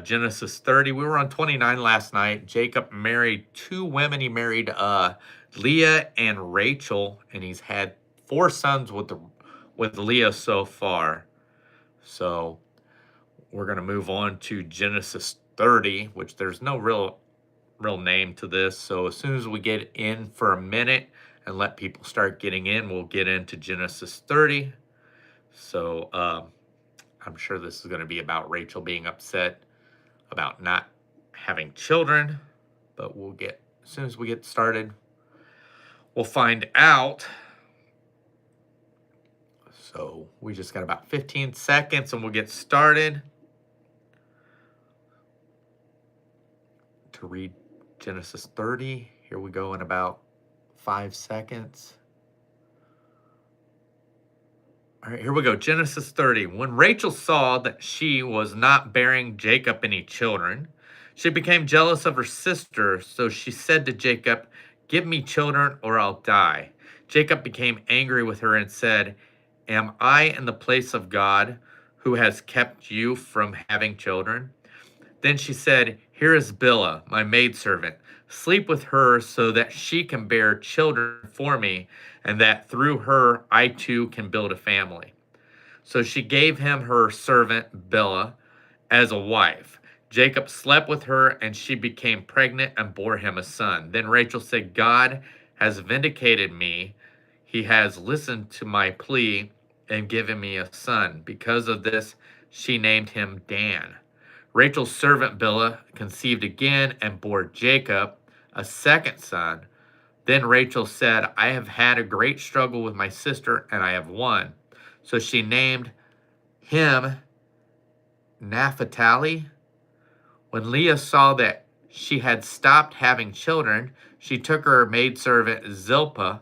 Genesis 30. We were on 29 last night. Jacob married two women. He married Leah and Rachel, and he's had four sons with Leah so far. So we're going to move on to Genesis 30, which there's no real name to this. So as soon as we get in for a minute and let people start getting in, we'll get into Genesis 30. So I'm sure this is going to be about Rachel being upset about not having children, but we'll get, as soon as we get started, we'll find out. So we just got about 15 seconds and we'll get started to read Genesis 30. Here we go in about 5 seconds. All right, here we go. Genesis 30. When Rachel saw that she was not bearing Jacob any children, she became jealous of her sister, so she said to Jacob, "Give me children or I'll die." Jacob became angry with her and said, "Am I in the place of God who has kept you from having children?" Then she said, "Here is Bilhah, my maidservant. Sleep with her so that she can bear children for me, and that through her I too can build a family." So she gave him her servant Bilhah as a wife. Jacob slept with her, and she became pregnant and bore him a son. Then Rachel said, "God has vindicated me. He has listened to my plea and given me a son." Because of this, she named him Dan. Rachel's servant Bilhah conceived again and bore Jacob a second son. Then Rachel said, "I have had a great struggle with my sister, and I have won." So she named him Naphtali. When Leah saw that she had stopped having children, she took her maidservant Zilpah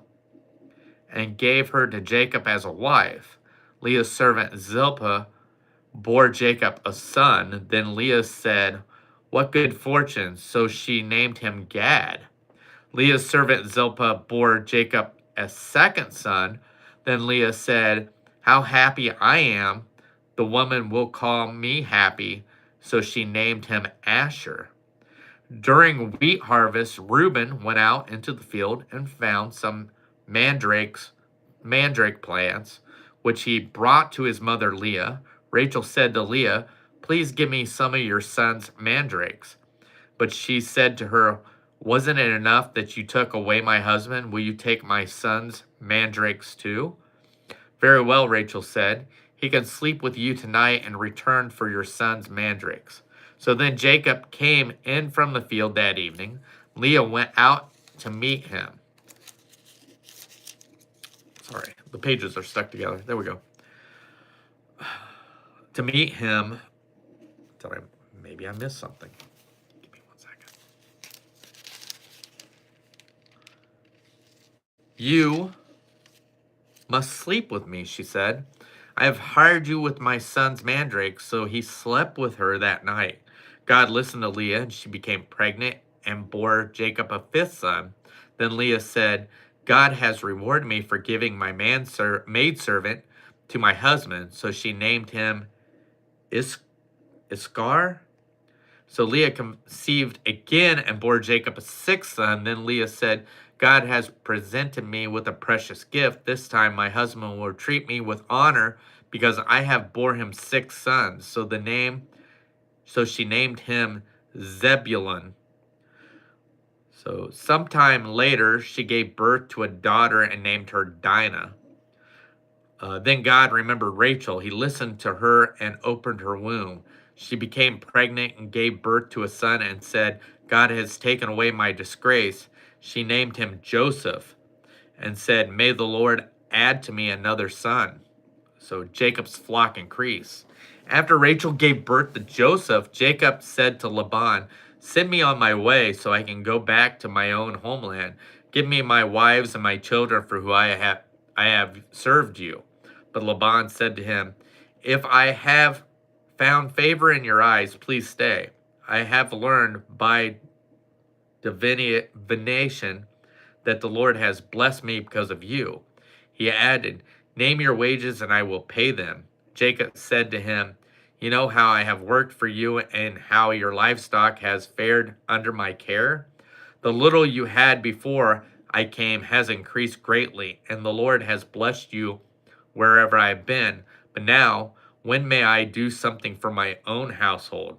and gave her to Jacob as a wife. Leah's servant Zilpah bore Jacob a son. Then Leah said, "What good fortune!" So she named him Gad. Leah's servant Zilpah bore Jacob a second son. Then Leah said, "How happy I am! The woman will call me happy." So she named him Asher. During wheat harvest, Reuben went out into the field and found some mandrake plants, which he brought to his mother Leah. Rachel said to Leah, "Please give me some of your son's mandrakes." But she said to her, "Wasn't it enough that you took away my husband? Will you take my son's mandrakes too?" "Very well," Rachel said. "He can sleep with you tonight in return for your son's mandrakes." So then Jacob came in from the field that evening. Leah went out to meet him. Sorry, the pages are stuck together. There we go. To meet him. Maybe I missed something. Give me 1 second. "You must sleep with me," she said. "I have hired you with my son's mandrake." So he slept with her that night. God listened to Leah, and she became pregnant and bore Jacob a fifth son. Then Leah said, "God has rewarded me for giving my maidservant to my husband." So she named him Iskar. So Leah conceived again and bore Jacob a sixth son. Then Leah said, "God has presented me with a precious gift. This time my husband will treat me with honor because I have bore him six sons." So she named him Zebulun. So sometime later, she gave birth to a daughter and named her Dinah. Then God remembered Rachel. He listened to her and opened her womb. She became pregnant and gave birth to a son and said, "God has taken away my disgrace." She named him Joseph and said, "May the Lord add to me another son." So Jacob's flock increased. After Rachel gave birth to Joseph, Jacob said to Laban, "Send me on my way so I can go back to my own homeland. Give me my wives and my children for who I have served you." But Laban said to him, "If I have found favor in your eyes, please stay. I have learned by divination that the Lord has blessed me because of you." He added, "Name your wages and I will pay them." Jacob said to him, You know how I have worked for you and how your livestock has fared under my care? The little you had before I came has increased greatly, and the Lord has blessed you wherever I have been. But now, when may I do something for my own household?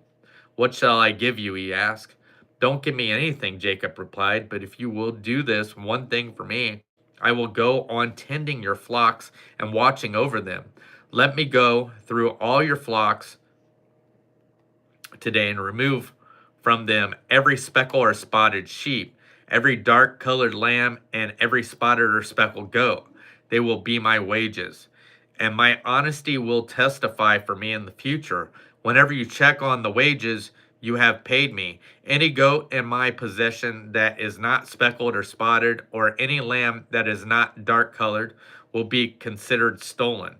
What shall I give you? He asked. Don't give me anything, Jacob replied, but if you will do this one thing for me, I will go on tending your flocks and watching over them. Let me go through all your flocks today and remove from them every speckled or spotted sheep, every dark colored lamb, and every spotted or speckled goat. They will be my wages. And my honesty will testify for me in the future. Whenever you check on the wages you have paid me, any goat in my possession that is not speckled or spotted, or any lamb that is not dark colored, will be considered stolen.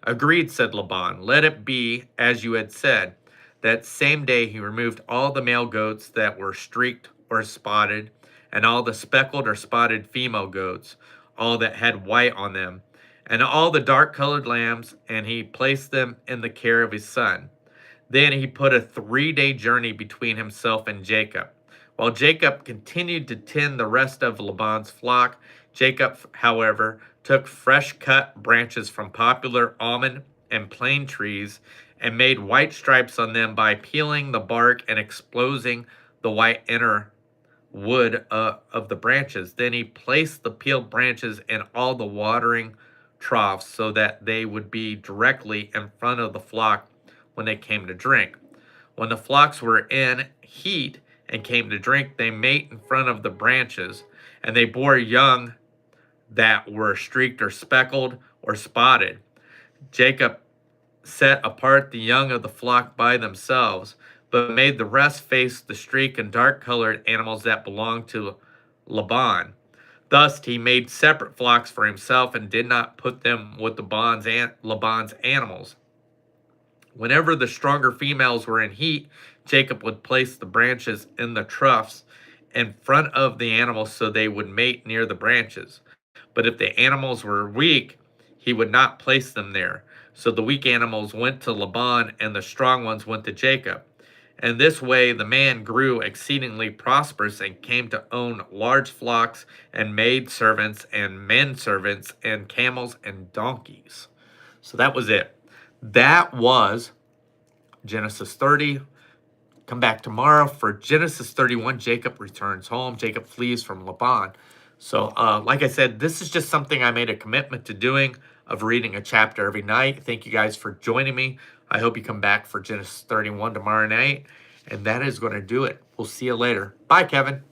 Agreed, said Laban. Let it be as you had said. That same day he removed all the male goats that were streaked or spotted, and all the speckled or spotted female goats, all that had white on them, and all the dark colored lambs, and he placed them in the care of his son. Then he put a 3-day journey between himself and Jacob. While Jacob continued to tend the rest of Laban's flock, Jacob, however, took fresh cut branches from popular almond and plane trees and made white stripes on them by peeling the bark and exposing the white inner wood of the branches. Then he placed the peeled branches in all the watering troughs so that they would be directly in front of the flock when they came to drink. When the flocks were in heat and came to drink, they mate in front of the branches, and they bore young that were streaked or speckled or spotted. Jacob set apart the young of the flock by themselves, but made the rest face the streak and dark colored animals that belonged to Laban. Thus he made separate flocks for himself and did not put them with Laban's animals. Whenever the stronger females were in heat, Jacob would place the branches in the troughs in front of the animals so they would mate near the branches. But if the animals were weak, he would not place them there. So the weak animals went to Laban, and the strong ones went to Jacob. In this way, the man grew exceedingly prosperous and came to own large flocks and maid servants and men servants and camels and donkeys. So that was it. That was Genesis 30. Come back tomorrow for Genesis 31. Jacob returns home. Jacob flees from Laban. So, like I said, this is just something I made a commitment to doing, of reading a chapter every night. Thank you guys for joining me. I hope you come back for Genesis 31 tomorrow night. And that is going to do it. We'll see you later. Bye, Kevin.